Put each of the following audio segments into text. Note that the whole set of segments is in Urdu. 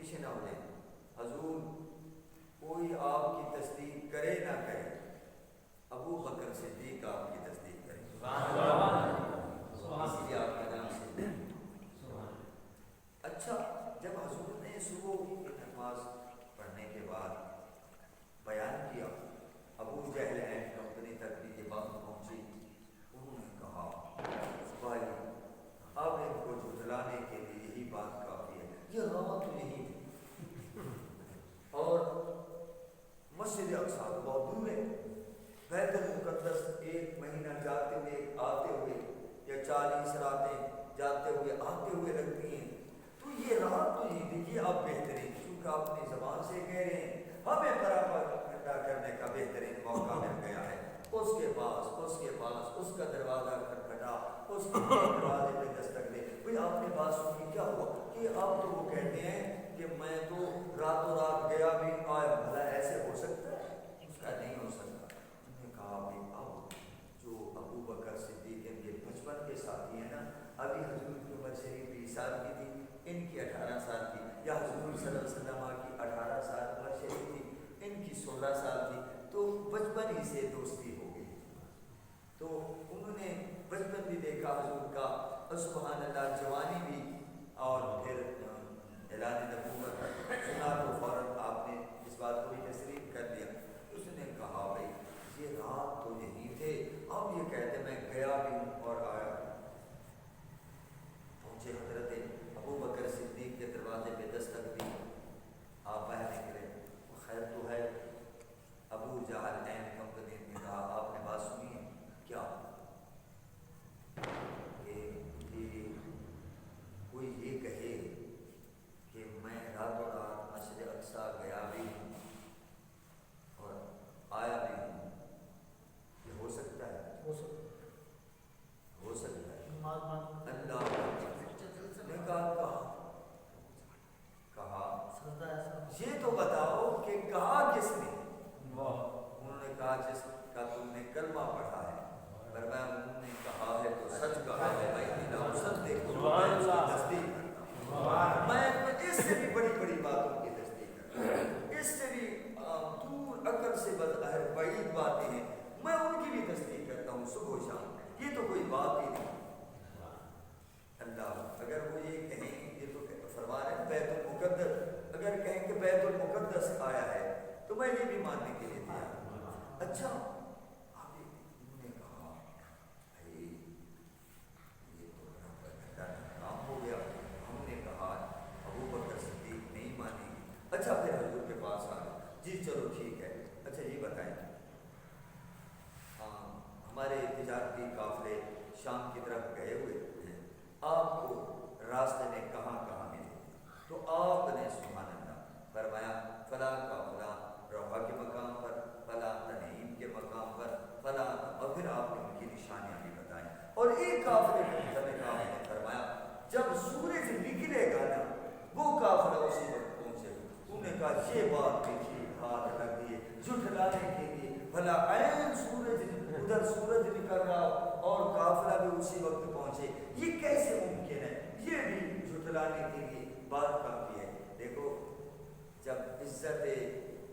پیچھے نہ ہو جائیں. حضور کوئی آپ کی تصدیق کرے نہ کرے، ابو بکر صدیق آپ کی تصدیق کرے. اس لیے آپ کا نام صدیق. اچھا، جب حضور نے صبح کی نماز پڑھنے کے بعد بیان کیا، ابو جہل اینڈ کمپنی تک بھی یہ بات پہنچی. انہوں نے کہا بھائی اب ان کو جھٹلانے کے لیے یہی بات کافی ہے، یہ رات تو یہی تھی اور مسجد اقصی بہت دور ہے. بیت المقدس ایک مہینہ جاتے ہوئے آتے ہوئے یا 40 راتیں جاتے ہوئے آتے ہوئے لگتی ہیں. تو یہ رات تو یہی تھی. یہ آپ بہترین، چونکہ آپ اپنی زبان سے کہہ رہے ہیں، ہمیں پراپا کرنے کا بہترین موقع مل گیا ہے. اس کے پاس اس کا دروازہ کھٹکھٹا، اس کے دروازے پہ دستک دے. بھئی آپ نے بات سنی، کیا ہوا؟ کہ اب تو وہ کہتے ہیں کہ میں تو راتوں رات گیا بھی آیا. بھلا ایسے ہو سکتا ہے؟ اس کا نہیں ہو سکتا. انہوں نے کہا بھئی اب جو ابو بکر صدیق ان کے بچپن کے ساتھی ہیں نا، ابھی حضور کی عمر شریف 20 سال کی تھی، ان کی 18 سال کی، یا حضور صلی اللہ علیہ وسلم کی 18 سال عمر شریف تھی، ان کی 16 سال تھی. تو بچپن ہی سے دوستی ہو گئی. تو انہوں نے بچپن بھی دیکھا حضور کا، اور سبحان اللہ جوانی بھی، اور پھر اعلان نبوت سنا تو فوراً آپ نے اس بات کو بھی تسلیم کر دیا. اس نے کہا بھائی یہ رات تو یہی تھے، اب یہ کہتے میں گیا بھی ہوں اور آیا. پہنچے حضرت ابو بکر صدیق کے دروازے پہ دستک دی. آپ باہر نکلے. خیر تو ہے. ابو جہل این کمپنی نے کہا آپ نے بات سنی ہے؟ کیا؟ کہ کوئی یہ کہے کہ میں راتوں رات مسجد اقصی گیا بھی ہوں اور آیا بھی ہوں، یہ ہو سکتا ہے؟ ہو سکتا ہے. اللہ نے کہا یہ تو بتاؤ کہ کہا کس نے؟ انہوں نے کہا جس کا تم نے کلمہ پڑھا ہے. فرمایا انہوں نے کہا ہے تو سچ کہا ہے. میں تصدیق کرتا ہوں. میں اس سے بھی بڑی بڑی باتوں کی تصدیق کرتا ہوں، اس سے بھی دور عقل سے بظاہر بعید باتیں ہیں، میں ان کی بھی تصدیق کرتا ہوں صبح و شام. یہ تو کوئی بات ہی نہیں. اللہ اگر وہ یہ کہیں، یہ تو فرما رہے ہیں بیت المقدس، اگر کہیں کہ بیت المقدس آیا ہے تو میں یہ بھی ماننے کے لیے تیار ہوں. اچھا انہوں نے کہا بھائی یہ تو بڑا کام ہو گیا. ہم نے کہا ابو بکر صدیق نہیں مانیں گے. اچھا پھر حضور کے پاس آ گئے. جی چلو ٹھیک ہے. اچھا یہ بتائیں ہمارے تجارتی قافلے شام کی طرف گئے ہوئے ہیں، آپ کو راستے میں کہاں کہاں ملے؟ تو آپ نے سبحان اللہ فرمایا فلاں کا فلاں روحا کے مقام پر، فلاں تنعیم کے مقام پر، فلاں، اور پھر آپ نے ان کی نشانیاں بھی بتائیں. اور ایک قافلے کے متعلق آپ نے فرمایا جب سورج نکلے گا نا وہ قافلہ اسی وقت پہنچے گا. انہوں نے کہا یہ بات دیکھیے ہاتھ رکھ دیے جھٹلانے کے لیے. بھلا عین سورج ادھر سورج نکل رہا اور قافلہ بھی اسی وقت پہنچے، یہ کیسے ممکن ہے؟ یہ بھی جھٹلانے کے لیے بات کافی ہے. دیکھو جب عزت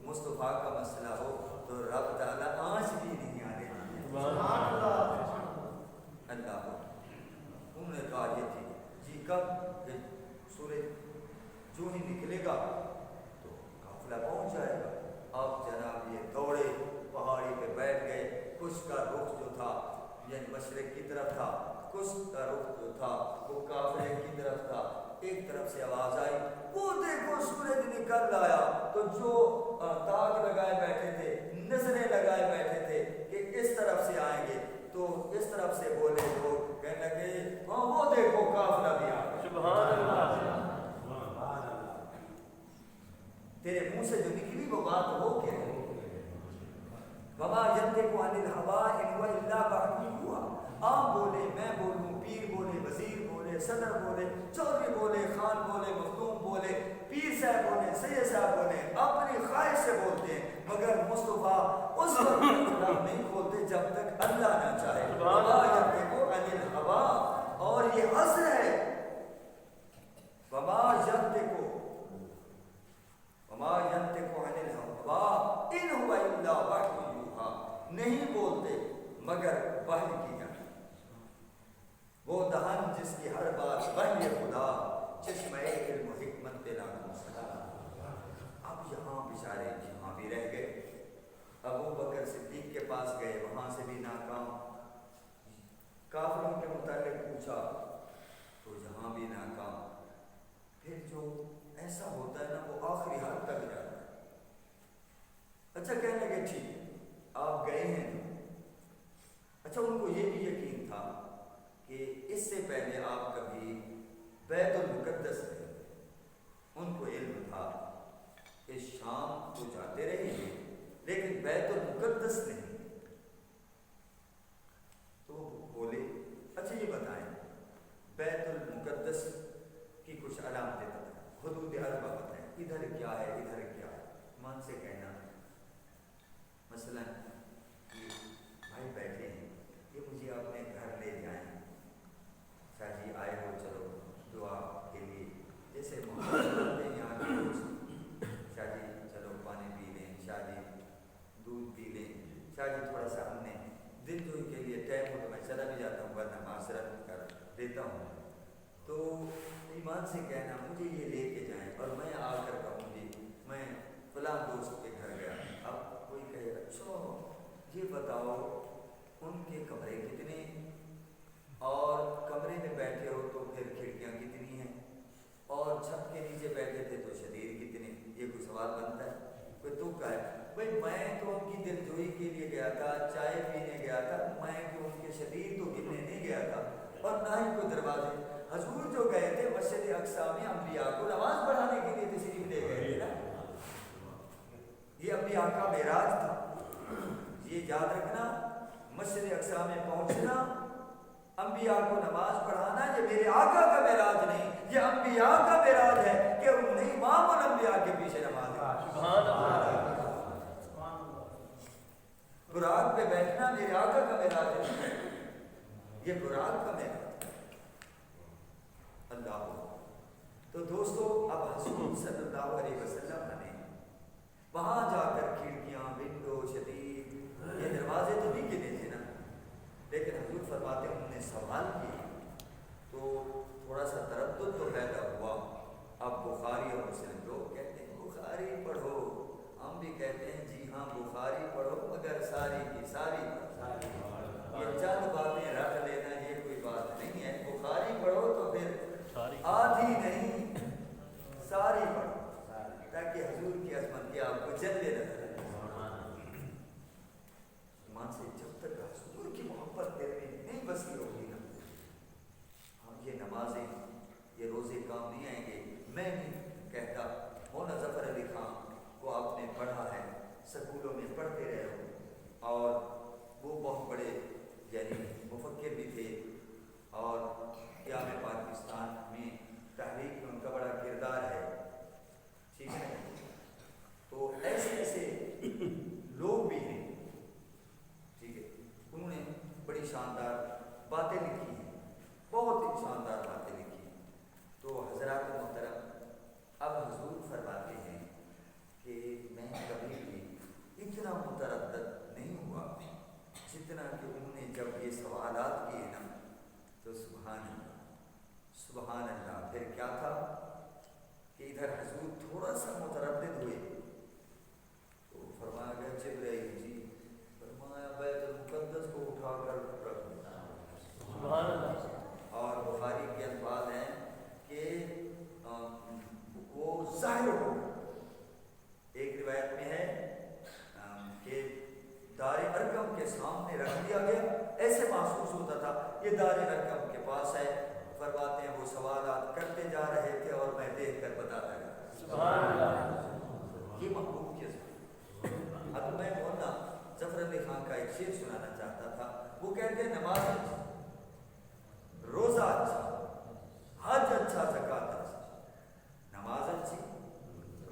مصطفیٰ کا مسئلہ ہو تو رب تعالیٰ آنچ بھی نہیں آنے دیتے. اللہ انہوں نے کہا یہ تھی جی کب کہ سورج جو ہی نکلے گا تو قافلہ پہنچ جائے گا. آپ جناب یہ دوڑے پہاڑی پہ بیٹھ گئے. کچھ کا رخ جو تھا یعنی مشرق کی طرف تھا، کچھ کا رخ جو تھا وہ کعبے کی طرف تھا. ایک طرف سے آواز آئی وہ دیکھو سورج نکل آیا. تو جو تاک لگائے بیٹھے تھے، نظریں لگائے بیٹھے تھے کہ اس طرف سے آئیں گے، تو اس طرف سے بولے لوگ کہنے لگے ہاں وہ دیکھو قافلہ بھی آ گیا. سبحان اللہ. تیرے منہ سے جو نکلی وہ بات ہو کے وما ينطق عن الهوى ان هو الا وحی یوحی. آپ بولے، میں بولوں، پیر بولے، وزیر بولے، صدر بولے، چودھری بولے، خان بولے، مختوم بولے، پیر صاحب بولے، سید صاحب بولے، اپنی خواہش سے بولتے ہیں، مگر مصطفیٰ اس وقت کلام نہیں کھولتے جب تک اللہ نہ چاہے. وما ينطق عن الهوى. اور یہ حصر ہے وما ينطق نہیں بولتے مگر وحی کی جاتی، وہ دہن جس کی ہر بات وحی خدا، چشمہ علم و حکمت پہ لاکھوں سلام۔ اب یہاں بیچارے یہاں بھی رہ گئے، ابو بکر صدیق کے پاس گئے، وہاں سے بھی ناکام، کافروں کے متعلق پوچھا تو یہاں بھی ناکام۔ پھر جو ایسا ہوتا ہے نا وہ آخری حد تک جاتا ہے۔ اچھا کہنے لگے ٹھیک ہے آپ گئے ہیں، اچھا ان کو یہ بھی یقین تھا کہ اس سے پہلے آپ کبھی بیت المقدس گئے، ان کو علم تھا کہ شام تو جاتے رہے ہیں لیکن بیت المقدس نہیں۔ تو وہ بولے اچھا یہ بتائیں بیت المقدس کی کچھ علامتیں بتائیں، حدود اربع بتائیں، ادھر کیا ہے ادھر کیا ہے۔ مان سے کہنا مثلا کہ بھائی بیٹھے ہیں، یہ مجھے اپنے گھر لے جائیں، شاہ جی آئے ہو چلو دعا کے لیے، جیسے محبت کرتے ہیں یہاں کے لوگ، شاہ جی چلو پانی پی لیں، شاہ جی دودھ پی لیں، شاہ جی تھوڑا سا ہم نے دل جوئی کے لیے ٹائم ہو تو میں چلا بھی جاتا ہوں ورنہ معاشرت کر دیتا ہوں۔ تو ایمان سے کہنا مجھے یہ لے کے جائیں اور میں آ کر کہوں گی میں فلاں دوست کے گھر گیا۔ اب کوئی کہے اچھا یہ بتاؤ ان کے کمرے کتنے، اور کمرے میں بیٹھے ہو تو پھر کھڑکیاں کتنی ہیں، اور چھت کے نیچے بیٹھے تھے تو شریر کتنے، یہ کوئی سوال بنتا ہے؟ کوئی تو کا ہے بھائی میں تو ان کی دل جوئی کے لیے گیا تھا، چائے پینے گیا تھا، میں تو ان کے شریر تو گرنے نہیں گیا تھا، اور نہ ہی کوئی دروازے۔ حضور جو گئے تھے مسجد اقصی میں انبیاء کو نماز پڑھانے کے لیے تشریف لے گئے تھے نا، یہ انبیاء کا معراج تھا۔ یہ یاد رکھنا مسجد اقصی میں پہنچنا، انبیاء کو نماز پڑھانا، یہ میرے آقا کا معراج نہیں، یہ انبیاء کا معراج ہے کہ انہوں نے امام الانبیاء کے پیچھے نماز براق پہ بیٹھنا میرے آقا کا معراج ہے، یہ براق کا معراج۔ اللہ تو دوستو اب حضور صلی اللہ علیہ وسلم نے وہاں جا کر کھڑکیاں، ونڈو، شدید، یہ دروازے تو نہیں گنے تھے نا، لیکن حضور فرماتے ہیں انہوں نے سوال کیے تو تھوڑا سا تردد تو پیدا ہوا۔ اب بخاری اور مسلم لوگ کہتے ہیں بخاری پڑھو، ہم بھی کہتے ہیں جی ہاں بخاری پڑھو مگر ساری کی ساری پڑھو، یہ چند باتیں رکھ لینا یہ کوئی بات نہیں ہے، بخاری پڑھو تو پھر آدھی نہیں ساری پڑھو تاکہ حضور کی عظمت کی آپ کو جلوے نظر آئے۔ ایمان سے جب تک حضور کی محبت دل میں نہیں بسی ہوگی نا، ہم یہ نمازیں یہ روزے کام نہیں آئیں گے۔ میں نہیں کہتا مولانا ظفر علی خان کو آپ نے پڑھا ہے، سکولوں میں پڑھتے رہے ہو، اور وہ بہت بڑے یعنی مفکر بھی تھے، اور قیام پاکستان میں تحریک میں ان کا بڑا کردار ہے، ٹھیک ہے۔ تو ایسے ایسے لوگ بھی ہیں، ٹھیک ہے، انہوں نے بڑی شاندار باتیں لکھی ہیں، بہت ہی شاندار باتیں لکھی ہیں۔ تو حضرات محترم اب حضور فرماتے ہیں کہ میں کبھی بھی اتنا متردد نہیں ہوا جتنا کہ انہوں نے جب یہ سوالات کیے نا، تو سبحان اللہ سبحان اللہ۔ پھر کیا تھا کہ ادھر حضور تھوڑا سا متردد ہوئے تو فرمایا گیا جبرائیل جی، فرمایا بیت المقدس کو اٹھا کر رکھ دینا، سبحان اللہ۔ اور بخاری کے الفاظ ہیں کہ وہ ظاہر ہو گیا، ایک روایت میں ہے کہ دار ارقم کے سامنے رکھ دیا گیا، ایسے محسوس ہوتا تھا یہ دار ارقم کے پاس ہے۔ فرماتے ہیں وہ سوالات کرتے جا رہے تھے اور میں دیکھ کر بتاتا گیا، سبحان اللہ۔ یہ محبوب کی عظمت۔ اب میں مولانا ظفر علی خان کا ایک شعر سنانا چاہتا تھا، وہ کہتے ہیں نماز اچھی، روزہ اچھا، حج اچھا، زکوٰۃ اچھی، نماز اچھی،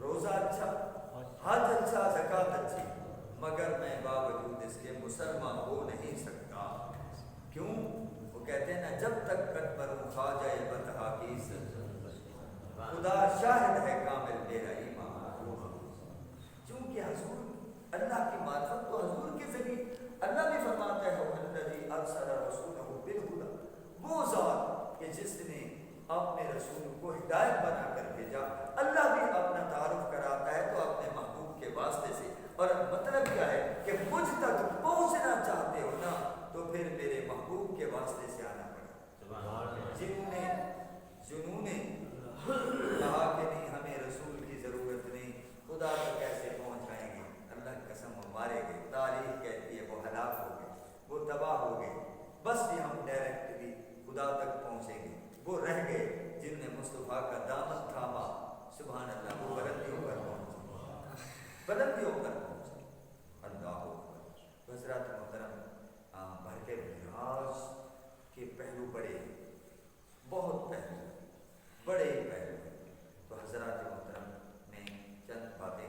روزہ اچھا، حج اچھا، زکوٰۃ اچھی، مگر میں باوجود اس کے مسلمان ہو نہیں سکتا۔ کیوں؟ وہ کہتے ہیں نا جب تک کٹبروں کھا جائے بتہا کی خدا شاہد ہے کامل میرا ایمان۔ چونکہ حضور اللہ کی معرفت تو حضور کے ذریعے اللہ بھی فرماتا ہے الذی ارسل رسولہ بالہدی، وہ ذات کہ جس نے اپنے رسول کو ہدایت بنا کر بھیجا۔ اللہ بھی اپنا تعارف کراتا ہے تو اپنے محبوب کے واسطے سے، اور مطلب کیا ہے کہ مجھ تک پہنچنا چاہتے ہو نا تو پھر میرے محبوب کے واسطے سے آنا پڑے۔ جنہوں نے کہا کہ نہیں ہمیں رسول کی ضرورت نہیں، خدا تک کیسے پہنچ جائیں گے، اللہ کی قسم وہ مارے گئے، تاریخ کہتی ہے وہ ہلاک ہو گئے، وہ تباہ ہو گئے، بس یہ ہم ڈائریکٹلی خدا تک پہنچیں گے۔ وہ رہ گئے جن نے مصطفیٰ کا دامن تھاما، سبحان اللہ، وہ بلندی ہو کر پہنچے، بلندی ہو کر پہنچے۔ اللہ اکبر۔ حضرات محترم، بھر کے معراج کے پہلو بڑے، بہت پہلو، بڑے ہی پہلو ہیں۔ تو حضرات محترم، میں چند باتیں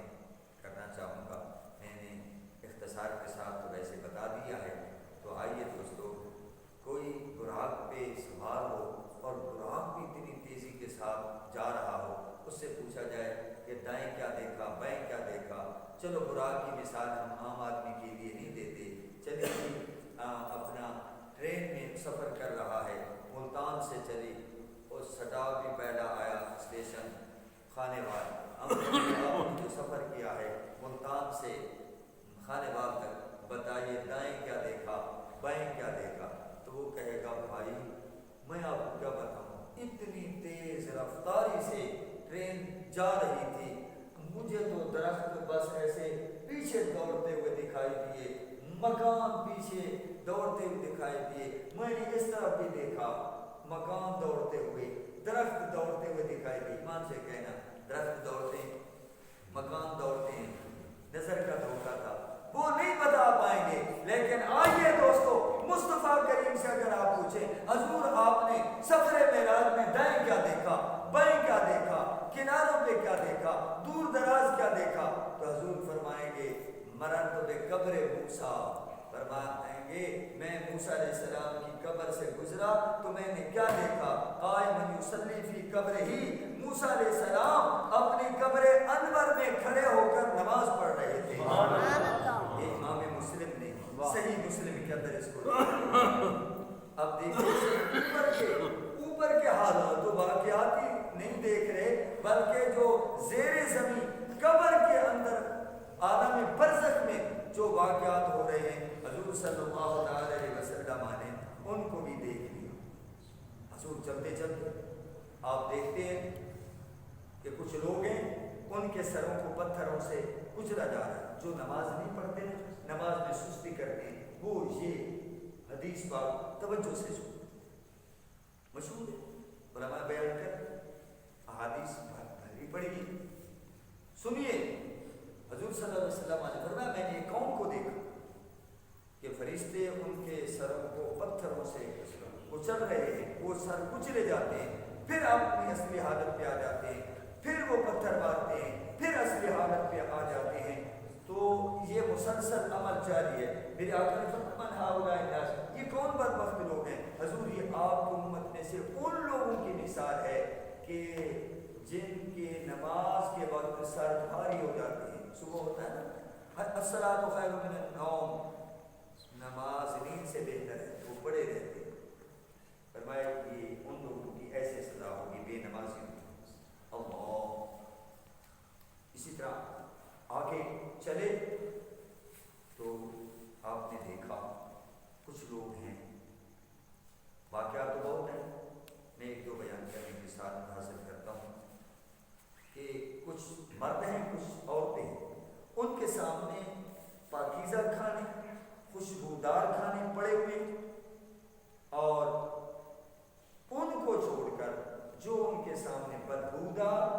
کرنا چاہوں گا، میں نے اختصار کے ساتھ تو ویسے بتا دیا ہے۔ تو آئیے دوستو، کوئی براق پہ سوار ہو اور براق بھی اتنی تیزی کے ساتھ جا رہا ہو، اس سے پوچھا جائے کہ دائیں کیا دیکھا، بائیں کیا دیکھا۔ چلو براق کی مثال ہم عام آدمی کے لیے نہیں دیتے، چلیے اپنا ٹرین میں سفر کر رہا ہے، ملتان سے چلی اور سٹاپ بھی پہلا آیا اسٹیشن خانے بال، ہم نے جو سفر کیا ہے ملتان سے خانے بال تک، بتائیے دائیں کیا دیکھا، بائیں کیا دیکھا؟ تو وہ کہے گا بھائی میں آپ کو کیا بتاؤں، اتنی تیز رفتاری سے ٹرین جا رہی تھی، مجھے تو درخت بس ایسے پیچھے دوڑتے ہوئے دکھائی دیے، مکان پیچھے دوڑتے ہوئے دکھائی دیے، میں نے اس طرف بھی دیکھا مکان دوڑتے ہوئے، درخت دوڑتے ہوئے دکھائی دی۔ ایمان سے کہنا، درخت دوڑتے ہیں، مکان دوڑتے ہیں، نظر کا دھوکہ تھا، وہ نہیں بتا پائیں گے۔ لیکن آئیے دوستو، مصطفیٰ کریم سے اگر آپ پوچھیں حضور آپ نے سفر معراج میں دائیں کیا دیکھا، بائیں کیا دیکھا، کناروں پہ کیا دیکھا، دور دراز کیا دیکھا، تو حضور فرمائیں گے مررت بقبر موسیٰ، فرمائیں گے میں موسیٰ علیہ السلام کی قبر سے گزرا تو میں نے کیا دیکھا، قائما یصلی فی قبرہ، موسیٰ علیہ السلام اپنی قبر انور میں کھڑے ہو کر نماز پڑھ رہے تھے۔ یہ امام مسلم نے صحیح مسلم کے اندر اس کو اب دیکھیں اوپر کے حالات تو واقعاتی نہیں دیکھ رہے، بلکہ جو زیر زمین قبر کے اندر عالم برزخ میں جو واقعات ہو رہے ہیں، حضور صلی اللہ علیہ وسلم نے ان کو بھی دیکھ لیا۔ حضور چلتے چلتے آپ دیکھتے ہیں کہ کچھ لوگ ہیں ان کے سروں کو پتھروں سے کچلا جا رہا ہے، جو نماز نہیں پڑھتے ہیں، نماز میں سستی کرتے ہیں، وہ یہ حدیث پاک توجہ سے سن، مشہور ہے، علماء بیان کر احادیث بھی پڑھی گی، سنیے۔ حضور صلی اللہ علیہ وسلم نے فرمایا میں نے ایک قوم کو دیکھا کہ فرشتے ان کے سروں کو پتھروں سے کچل رہے ہیں، وہ سر کچلے جاتے ہیں، پھر اپنی اصلی حالت پہ آ جاتے ہیں، پھر وہ پتھر مارتے ہیں، پھر اصلی حالت پہ آ جاتے ہیں۔ تو یہ مسلسل عمل جاری ہے۔ میرے آقا نے فرمایا من ہؤلاء الناس، یہ کون بدبخت لوگ ہیں؟ حضور یہ آپ کی امت میں سے ان لوگوں کی مثال ہے کہ جن کے نماز کے وقت سر بھاری ہو جاتے ہیں، صبح ہوتا ہے نا الصلاۃ خیر من النوم، نماز نیند سے بہتر ہے، وہ پڑے رہتے ہیں۔ فرمایا کہ ان لوگوں کی ایسے سزا ہوگی بے نمازی۔ اللہ، اسی طرح آگے چلے تو آپ نے دیکھا کچھ لوگ ہیں، واقعات تو بہت ہیں، میں ایک دو بیان کرنے کے ساتھ حاصل کرتا ہوں کہ کچھ مرد ہیں کچھ عورتیں ہیں، ان کے سامنے پاکیزہ کھانے، خوشبودار کھانے پڑے ہوئے، اور ان کو چھوڑ کر جو ان کے سامنے بدبودار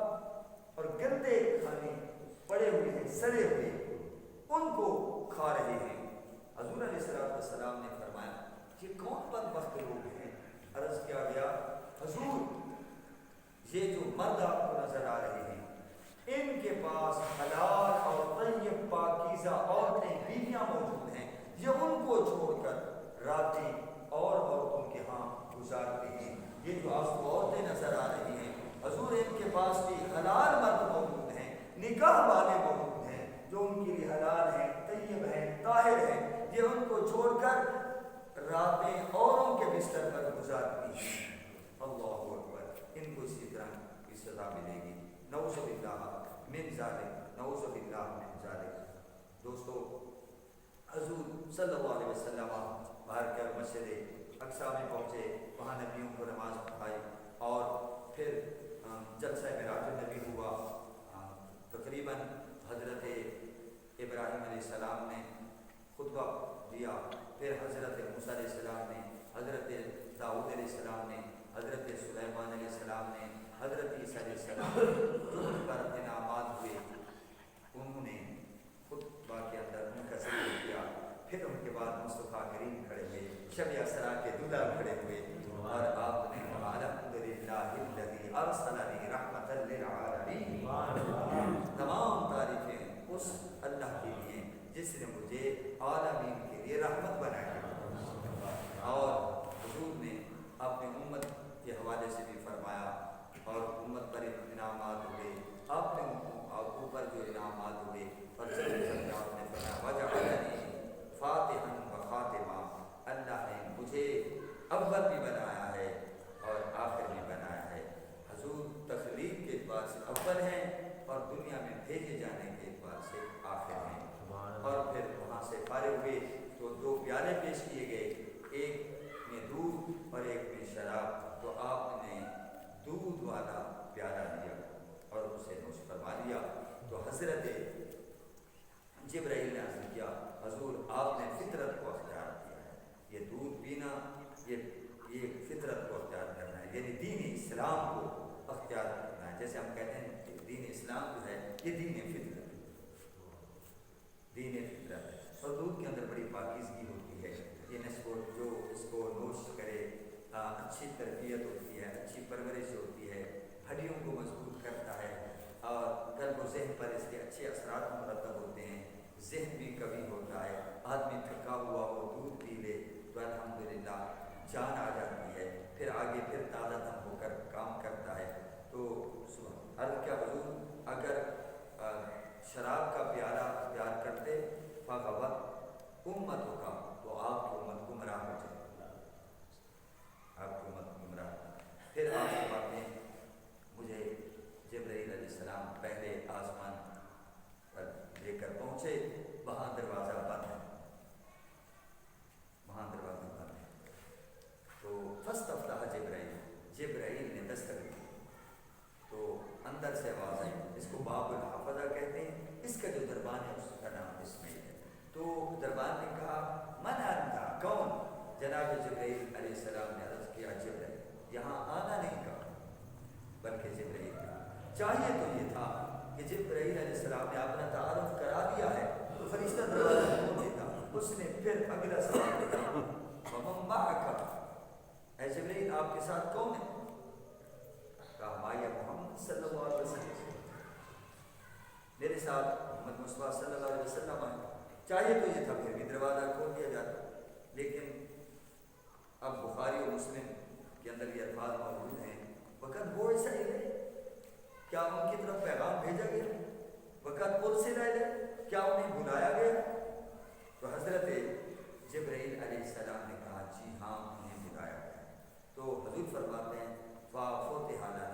اور گندے کھانے پڑے ہوئے ہیں، سڑے ہوئے، ان کو کھا رہے ہیں۔ حضور علیہ السلام نے فرمایا یہ کون بدبخت لوگ ہیں؟ عرض کیا گیا حضور یہ جو مرد آپ کو نظر آ رہے ہیں ان کے پاس حلال اور طیب پاکیزہ عورتیں بیویاں موجود ہیں، یہ ان کو چھوڑ کر راتیں اور عورتوں کے ہاں گزارتے ہیں۔ یہ جو آپ کو عورتیں نظر آ رہی ہیں حضور ان کے پاس بھی حلال مرد موجود ہیں، نکاح والے موجود ہیں جو ان کے لیے حلال ہیں، طیب ہیں، طاہر ہیں، یہ ان کو چھوڑ کر راتیں اوروں کے بستر پر گزارتی ہیں۔ اللہ اکبر، ان کو اسی طرح کی سزا ملے گی۔ نعوذ باللہ من ذالک، نعوذ باللہ من ذالک۔ دوستو، حضور صلی اللہ علیہ وسلم باہر کر مسجد اقصیٰ میں پہنچے، وہاں نبیوں کو نماز پڑھائی اور پھر جلسہ معراج النبی ہوا۔ تقریباً حضرت ابراہیم علیہ السلام نے خطبہ دیا، پھر حضرت موسیٰ علیہ السلام نے، حضرت داؤد علیہ السلام نے، حضرت سلیمان علیہ السلام نے، حضرت عیسیٰ علیہ السلام نے، جو ان پر انعامات ہوئے انہوں نے خطبہ کے اندر ان کا ذکر کیا۔ پھر ان کے بعد مصطفیٰ کریم کھڑے ہوئے، شب اسریٰ کے دلہا کھڑے ہوئے، اور آپ نے کہا الحمدللہ الذی ارسلنی رحمۃ للعالمین، تمام تعریفیں اس اللہ کے لیے جس نے مجھے عالمین کے لیے رحمت بنایا۔ اور حضور نے اپنے امت کے حوالے سے بھی فرمایا، اور امت پر انعامات ہوئے، اپنے اوپر جو انعامات ہوئے، اور چلتے آپ نے فرمایا وجعلنی فاتحا و خاتمہ، اللہ نے مجھے اول بھی بنایا ہے اور آخر بھی بنایا ہے۔ حضور تخلیق کے اعتبار سے اول ہیں اور دنیا میں بھیجے جانے کے اعتبار سے آخر ہیں۔ اور پھر وہاں سے فارغ ہوئے تو دو پیالے پیش کیے گئے، ایک میں دودھ اور ایک میں شراب، تو آپ نے دودھ والا پیالہ لیا اور اسے نوش فرما لیا۔ تو حضرت جبرائیل نے عرض کیا حضور آپ نے فطرت کو اختیار کیا ہے، یہ دودھ پینا یہ فطرت کو اختیار کرنا ہے، یعنی دین اسلام کو اختیار کرنا ہے۔ جیسے ہم کہتے ہیں کہ دین اسلام جو ہے یہ دین فطرت ہے، اور دودھ کے اندر بڑی پاکیزگی ہوتی ہے۔ یہ جو اس کو نوش کرے اچھی تربیت ہوتی ہے، اچھی پرورش ہوتی ہے، ہڈیوں کو مضبوط کرتا ہے، اور قلب و ذہن پر اس کے اچھے اثرات مرتب ہوتے ہیں، ذہن بھی قوی ہوتا ہے۔ آدمی تھکا ہوا ہو دودھ پی لے تو الحمدللہ جان آ جاتی ہے، پھر آگے پھر تازہ دم ہو کر کام کرتا ہے۔ تو عرض کیا حضور اگر شراب کا پیالہ اختیار کرتے فغوت امتوں کا، تو آپ کی امت گمراہ ہو جائے، آپ کی امت گمراہ۔ پھر آپ کی باتیں مجھے جبرائیل علیہ السلام پہلے آسمان پر لے کر پہنچے، وہاں دروازہ بند ہے، وہاں دروازہ بند ہے، تو فاستفتح جبرائیل نے دستک دی، تو اندر سے آواز آئی، اس کو باب الحافظہ کہتے ہیں، اس کا جو دربان ہے اس کا نام اسماعیل ہے۔ تو دربان نے کہا من انت، کون؟ جناب جبرائیل علیہ السلام نے عرض کیا جبرائیل، یہاں آنا نہیں کہا بلکہ جبرائیل کہا۔ چاہیے تو یہ تھا کہ جبرائیل علیہ السلام نے اپنا تعارف کرا دیا ہے تو فرشتہ دروازہ کھول دیتا۔ اس نے پھر اگلا سوال کیا ومن معک، اے جبرائیل آپ کے ساتھ کون ہے؟ کہا مایا محمد صلی اللہ علیہ وسلم، میرے ساتھ محمد مصطفیٰ صلی اللہ علیہ وسلم ہے۔ چاہیے تو یہ تھا پھر بھی دروازہ کھول دیا جاتا، لیکن اب بخاری اور مسلم کے اندر یہ الفاظ موجود ہیں وقت بعث الیہ، کیا ان کی طرف پیغام بھیجا گیا؟ وقت ارسل الیہ، کیا انہیں بلایا گیا؟ تو حضرت جبرائیل علیہ السلام نے کہا جی ہاں انہیں بلایا گیا۔ تو حضور فرماتے ہیں ففتح لنا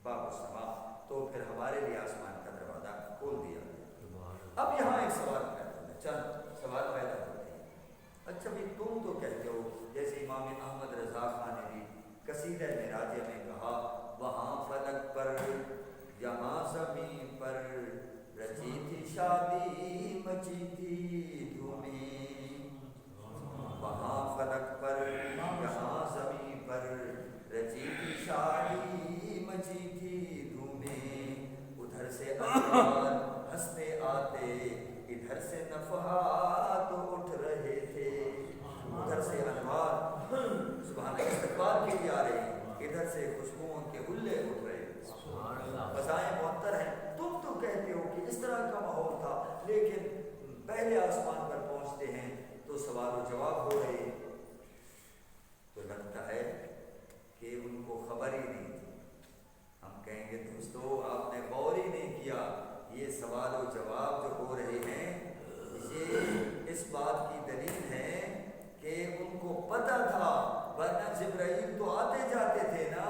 باب السماء، تو پھر ہمارے لیے آسمان کا دروازہ کھول دیا۔ اب یہاں ایک سوال پیدا ہوتا ہے، چند سوال پیدا ہوتے ہیں۔ اچھا بھی تم تو کہتے ہو، جیسے امام احمد رضا خان نے بھی قصیدہ معراج میں کہا وہاں فلک پر یہاں زمین پر رچی تھی شادی مچی تھی دھومیں، وہاں فلک پر یہاں زمین پر رچی تھی شادی مچی تھی دھومیں، ادھر سے انوار ہنستے آتے ادھر سے نفحات اٹھ رہے تھے، ادھر سے انوار سبحان استقبال کے لیے آ رہے ہیں، ادھر سے خوشبوؤں کے حلے اٹھ رہے ہیں۔ فضائیں معطر ہیں، تم تو کہتے ہو کہ اس طرح کا ماحول تھا، لیکن پہلے آسمان پر پہنچتے ہیں تو سوال و جواب ہو رہے ہیں، تو لگتا ہے کہ ان کو خبر ہی نہیں تھی۔ ہم کہیں گے دوستو آپ نے غور ہی نہیں کیا، یہ سوال و جواب جو ہو رہے ہیں یہ اس بات کی بنتا تھا، ورنہ جبرائیل تو آتے جاتے تھے نا،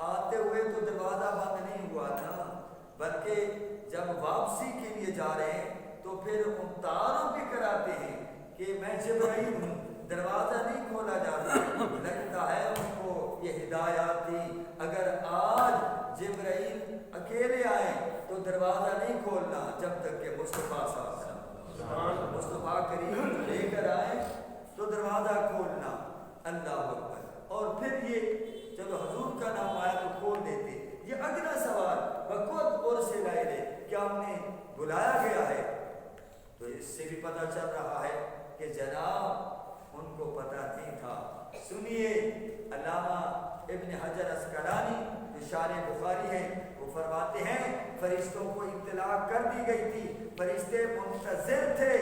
آتے ہوئے تو دروازہ بند نہیں ہوا نا، بلکہ جب واپسی کے لیے جا رہے ہیں تو پھر ان تاروں بھی کراتے ہیں کہ میں جبرائیل ہوں، دروازہ نہیں کھولا جاتا۔ لگتا ہے ان کو یہ ہدایات تھی، اگر آج جبرائیل اکیلے آئے تو دروازہ نہیں کھولنا جب تک کہ مصطفیٰ صاحب مصطفیٰ کریم لے کر آئے تو دروازہ کھولنا۔ اللہ اکبر۔ اور پھر یہ جب حضور کا نام آیا تو کھول دیتے۔ یہ اگلا سوال وقت اور سے لائے لے، کیا ہم نے بلایا گیا ہے؟ تو اس سے بھی پتہ چل رہا ہے کہ جناب ان کو پتہ نہیں تھا۔ سنیے علامہ ابن حجر اسقلانی جو شارح بخاری ہیں، وہ فرماتے ہیں فرشتوں کو اطلاع کر دی گئی تھی، فرشتے منتظر تھے،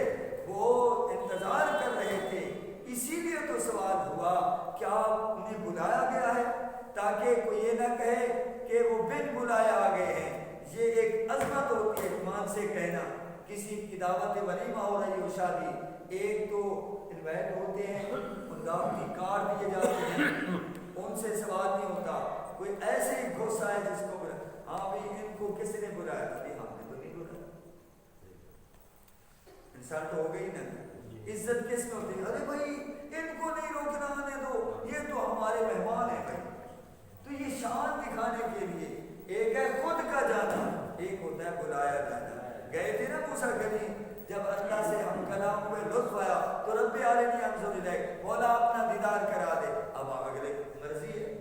وہ انتظار کر رہے تھے، اسی لیے تو سوال ہوا کیا انہیں بلایا گیا ہے، تاکہ کوئی یہ نہ کہے کہ وہ بن بلائے آ گئے ہیں۔ یہ ایک عظمت ہوتی ہے ایمان سے کہنا۔ کسی کی دعوت ولیمہ ہو رہی ہو، شادی، ایک تو انوائٹ ہوتے ہیں، ان دعوتی کارڈ دیے جاتے ہیں، ان سے سوال نہیں ہوتا، کوئی ایسے ہی گھوسا ہے جس کو ہاں بھی ان کو کس نے بلایا تھا؟ ہم نے تو نہیں بلایا۔ انسان تو ہو گئی نا، عزت کس میں ہوتی ہے؟ ارے بھائی ان کو نہیں روکنا، آنے دو، یہ تو ہمارے مہمان ہیں بھائی۔ تو یہ شان دکھانے کے لیے ایک ہے خود کا جانا، ایک ہوتا ہے بلایا جانا۔ گئے تھے نا موسیٰ کلیم، جب اللہ سے ہم کلام ہوئے، لطف آیا تو رب عالمین انظر الیک، مولا اپنا دیدار کرا دے۔ اب اگلے مرضی ہے،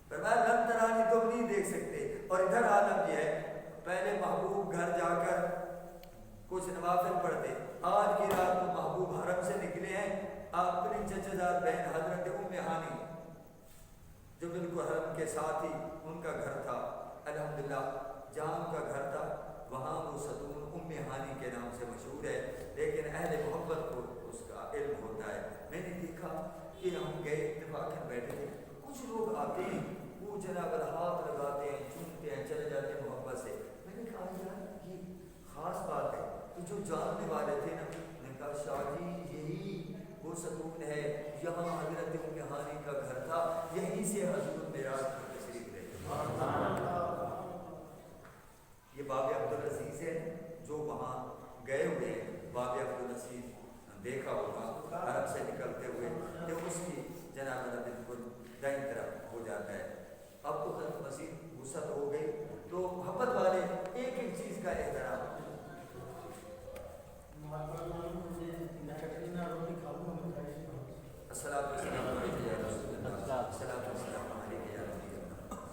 فرمایا لن ترانی، تم نہیں دیکھ سکتے۔ اور ادھر عالم یہ ہے، پہلے محبوب گھر جا کر کچھ نوافل پڑھتے، آج کی رات کو محبوب حرم سے نکلے ہیں، اپنی چچیزاد بہن حضرت ام ہانی جو بالکل حرم کے ساتھ ہی ان کا گھر تھا، الحمدللہ جہاں ان کا گھر تھا وہاں وہ ستون ام ہانی کے نام سے مشہور ہے، لیکن اہل محبت کو اس کا علم ہوتا ہے۔ میں نے دیکھا کہ ہم گئے اتفاقاً بیٹھے تھے، کچھ لوگ آتے ہیں، وہ جناب ہاتھ لگاتے ہیں، چومتے ہیں، چلے جاتے ہیں محبت سے۔ میں نے کہا یار یہ خاص بات ہے، تو جو جاننے والے تھے نا، میں نے کہا شاہ جی یہی وہ ستون ہے، یہاں حضرت ام ہانی کا گھر تھا، یہیں سے حضور معراج پر تشریف لے گئے۔ یہ باب عبدالعزیز ہے جو وہاں گئے ہوئے ہیں، باب عبدالعزیز دیکھا ہوگا عرب سے نکلتے ہوئے کہ اس کی جناب بالکل دائیں طرف ہو جاتا ہے۔ اب تو خط مزید وسعت ہو گئی، تو محبت والے ایک ایک چیز کا احترام۔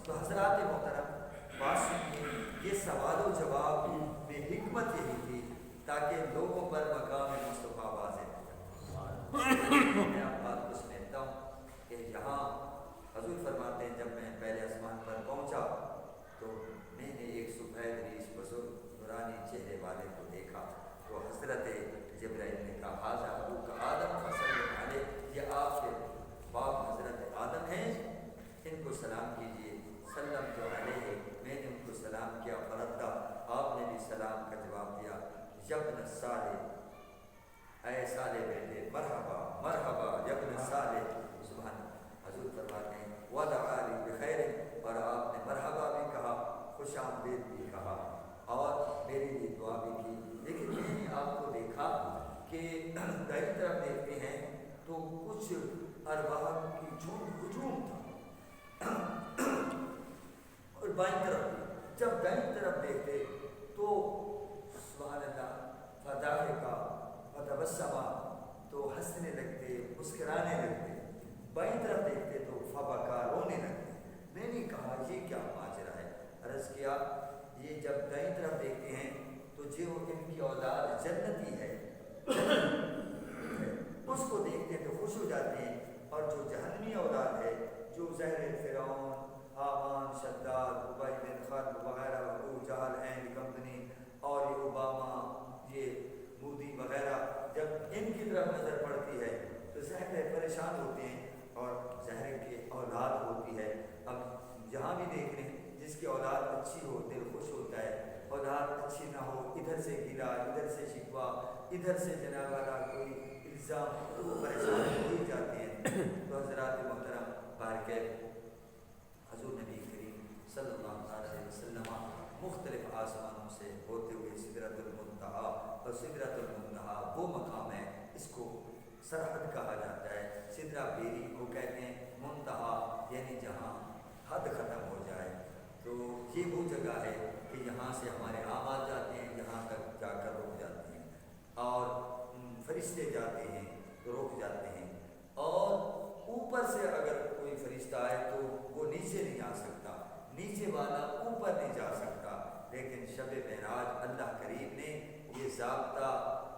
تو حضرات محترم بات سنیے، یہ سوال و جواب میں حکمت یہی تھی تاکہ لوگوں پر مقام مصطفیٰ واضح ہو جائے۔ میں آپ بات کو سمجھتا ہوں کہ یہاں حضور فرماتے ہیں جب میں پہلے آسمان پر پہنچا تو میں نے ایک سفید ریش بزرگ نورانی چہرے والے کو دیکھا، تو حضرت جبرائیل نے کہا حاضر ابو کا آدم فسلم علیہ، یہ آپ کے باپ حضرت آدم ہیں، ان کو سلام کیجیے۔ سلم تو علیہ، میں نے ان کو سلام کیا، فردا آپ نے بھی سلام کا جواب دیا، یبن صالح، اے صالح بیٹے، مرحبا مرحبا یبن صالح، سبحان اللہ۔ حضور فرماتے ہیں ودعا لی بخیر، اور آپ نے مرحبا بھی کہا، خوش آمدید بھی کہا، اور میری لیے دعا بھی کی۔ لیکن میں نے آپ کو دیکھا کہ دائیں طرف دیکھتے ہیں تو کچھ ارواح کی جھوم ہجوم تھا، اور بائیں طرف جب دائیں طرف دیکھتے تو سبحان اللہ فضاحکا فتبسما، تو ہنسنے لگتے، مسکرانے لگتے، بائیں طرف دیکھتے تو فبکا، رونے لگتے۔ میں نے کہا یہ کیا ماجرا ہے؟ عرض کیا یہ جب دائیں طرف دیکھتے ہیں تو جو ان کی اولاد جنتی ہے اس کو دیکھتے ہیں تو خوش ہو جاتے ہیں، اور جو جہنمی اولاد ہے، جو زہر فرعون، حامان، شداد، ابی بن خلف وغیرہ، ابو جہل اینڈ کمپنی، اور یہ اوباما، یہ مودی وغیرہ، جب ان کی طرف نظر پڑتی ہے تو زہر پریشان ہوتے ہیں، اور زہر کی اولاد ہوتی ہے۔ اب جہاں بھی دیکھ رہے ہیں جس کی اولاد اچھی ہو دل خوش ہوتا ہے، اولاد اچھی نہ ہو ادھر سے گلا، ادھر سے شکوہ، ادھر سے جناب والا کوئی نظام تو پریشان ہو ہی جاتے ہیں۔ تو حضرات محترم بارکیف حضور نبی کریم صلی اللہ علیہ وسلم مختلف آسمانوں سے ہوتے ہوئے سدرۃ المنتہا، اور سدرۃ المنتہا وہ مقام ہے، اس کو سرحد کہا جاتا ہے، سدرہ بیری کو کہتے ہیں، منتہا یعنی جہاں حد ختم ہو جائے۔ تو یہ وہ جگہ ہے کہ یہاں سے ہمارے اعمال جاتے ہیں، یہاں تک جا کر رک جاتے ہیں، اور فرشتے جاتے ہیں تو رک جاتے ہیں، اور اوپر سے اگر کوئی فرشتہ آئے تو وہ نیچے نہیں آ سکتا، نیچے والا اوپر نہیں جا سکتا۔ لیکن شب معراج اللہ کریم نے یہ ضابطہ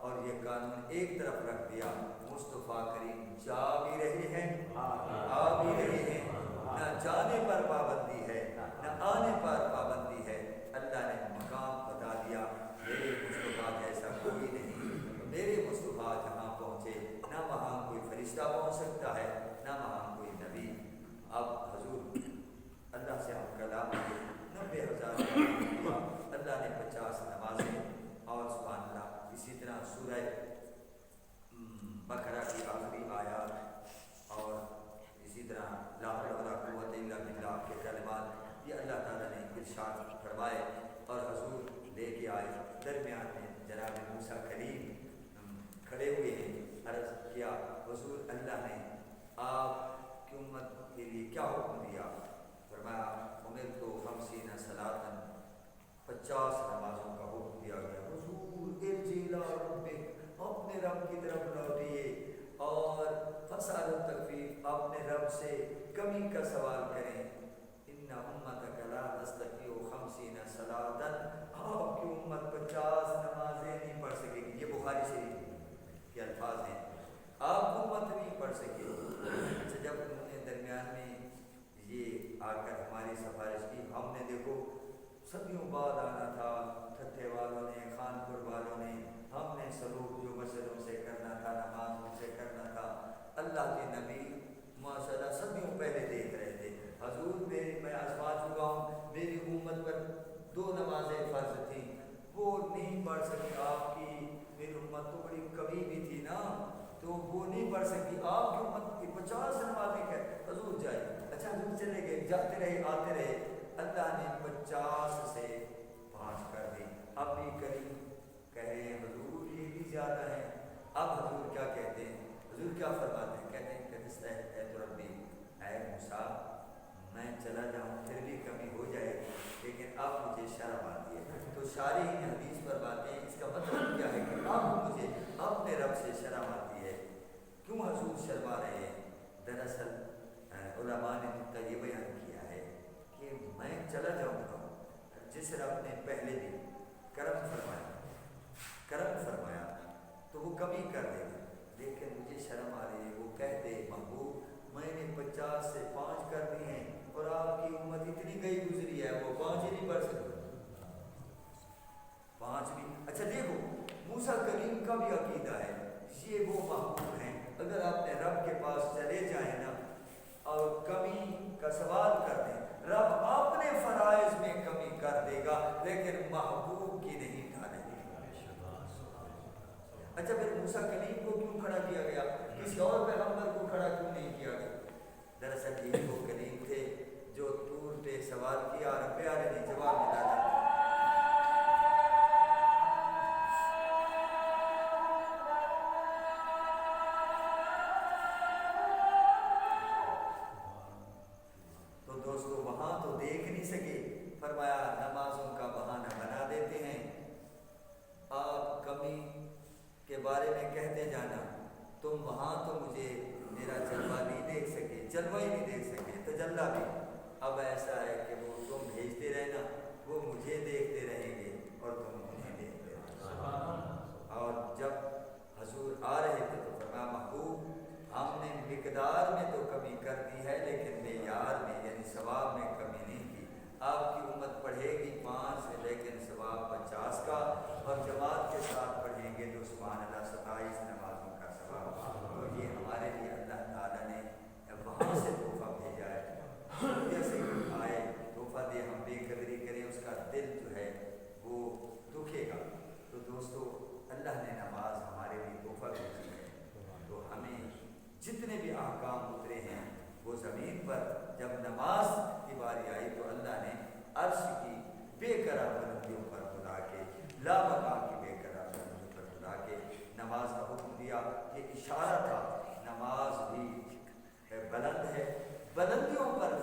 اور یہ قانون ایک طرف رکھ دیا، مصطفیٰ کریم جا بھی رہے ہیں آ بھی رہے ہیں، نہ جانے پر پابندی ہے نہ آنے پر پابندی ہے۔ اللہ نے مقام بتا دیا، میرے مصطفیٰ جیسا کوئی نہیں، میرے مصطفیٰ جہاں پہنچے نہ وہاں کوئی فرشتہ پہنچ سکتا ہے نہ وہاں کوئی نبی۔ اب حضور اللہ سے ہم کلام 90,000 کیا، اللہ نے 50 نمازیں، اور سبحان اللہ اسی طرح سورہ بقرہ کی آخری آیات، اور اسی طرح لا حول ولا قوت الا باللہ کے کلمات، یہ اللہ تعالیٰ نے ارشاد فرمائے، اور حضور لے کے آئے۔ درمیان میں جناب موسیٰ کلیم کھڑے ہوئے ہیں، عرض کیا حضور اللہ نے آپ کی امت کے لیے کیا حکم دیا؟ فرمایا امرت 50 صلاۃ، 50 نمازوں کا حکم دیا گیا۔ حضور ارجع الی ربک، اپنے رب کی طرف لوٹیے، اور فسأل التخفیف، اپنے رب سے کمی کا سوال کریں۔ ان امتک لا تستطیع 50 صلاۃ، آپ کی امت 50 نمازیں نہیں پڑھ سکے گی۔ یہ بخاری شریف کے الفاظ ہیں، آپ کی امت نہیں پڑھ سکے۔ اچھا، جب انہوں نے درمیان میں یہ آ کر ہماری سفارش کی، ہم نے دیکھو صدیوں بعد آنا تھا، ٹھٹھے والوں نے، خانپور والوں نے، ہم نے سلوک جو مسجدوں سے کرنا تھا، نماز ان سے کرنا تھا، اللہ کے نبی ماشاء اللہ صدیوں پہلے دیکھ رہے تھے۔ حضور میں آزما چکا ہوں، میری امت پر 2 نمازیں فرض تھیں، وہ نہیں پڑھ سکی آپ کی، میری امت تو بڑی کبھی بھی تھی نا، تو وہ نہیں پڑھ سکی، آپ کی امت کی 50 نمازیں کہ حضور جائے۔ اچھا حضور چلے گئے، جاتے رہے آتے رہے، اللہ نے 50 سے 5 کر دی۔ اب بھی کریم کہہ رہے ہیں حضور یہ بھی زیادہ ہے۔ اب حضور کیا کہتے ہیں؟ حضور کیا فرماتے ہیں؟ کہتے ہیں کہ اے تو ربی، اے موسیٰ میں چلا جاؤں پھر بھی کمی ہو جائے، لیکن اب مجھے شرم آتی ہے۔ تو شارحین حدیث فرماتے ہیں اس کا مطلب کیا ہے کہ اب مجھے اپنے رب سے شرم آتی ہے۔ کیوں حضور شرما رہے ہیں؟ دراصل علماء نے نقطہ یہ بیان کیا ہے کہ میں چلا جاؤں گا، جس رب نے پہلے بھی کرم فرمایا تو وہ کمی کر دے گا، لیکن مجھے شرم آ رہی ہے، وہ کہتے محبوب میں نے 50 سے 5 کر دی ہیں، اور آپ کی امت اتنی گئی گزری ہے، وہ 5 ہی نہیں پڑھ سکتے، 5 بھی۔ اچھا دیکھو موسیٰ کلیم کا بھی عقیدہ ہے، یہ وہ محبوب ہیں، اگر آپ نے رب کے پاس چلے جائیں نا اور کمی کا سوال کر دیں، رب اپنے فرائض میں کمی کر دے گا، لیکن محبوب کی نہیں ڈالے گا۔ اچھا پھر موسیٰ کلیم کو کیوں کھڑا کیا گیا؟ کسی اور پیغمبر کو کھڑا کیوں نہیں کیا گیا؟ دراصل یہ وہ کلیم تھے جو طور پہ سوال کیا، رب پیارے نے جواب میں ڈالا۔ تو دوستو وہاں تو دیکھ نہیں سکے، فرمایا نمازوں کا بہانہ بنا دیتے ہیں، آپ کمی کے بارے میں کہتے جانا، تم وہاں تو مجھے میرا جلوہ نہیں دیکھ سکے، جلوہ ہی نہیں دیکھ سکے، تجلی بھی۔ اب ایسا ہے کہ وہ تم بھیجتے رہنا، وہ مجھے دیکھتے رہیں گے اور تم انہیں دیکھتے رہنا۔ اور جب حضور آ رہے تھے تو فرمایا محبوب ہم نے مقدار میں تو کمی کر دی ہے، لیکن معیار میں یعنی ثواب میں کمی نہیں کی۔ آپ کی امت پڑھے گی 5 لیکن ثواب 50 کا، اور جماعت کے ساتھ پڑھیں گے تو سبحان اللہ 27 نمازوں کا ثواب۔ تو یہ ہمارے لیے اللہ تعالیٰ نے وہاں سے تحفہ بھیجا ہے، جیسے آئے تحفہ دے، ہم بے قدری کریں، اس کا دل جو ہے وہ دکھے گا۔ تو دوستو اللہ نے نماز ہمارے لیے تحفہ بھیجی ہے، جتنے بھی احکام اترے ہیں وہ زمین پر جب نماز کی باری آئی تو اللہ نے عرش کی بے قرار بلندیوں پر بلا کے، لا بقا کی بے قرار بلندیوں پر بلا کے نماز کا حکم دیا۔ یہ اشارہ تھا نماز بھی بلند ہے، بلندیوں پر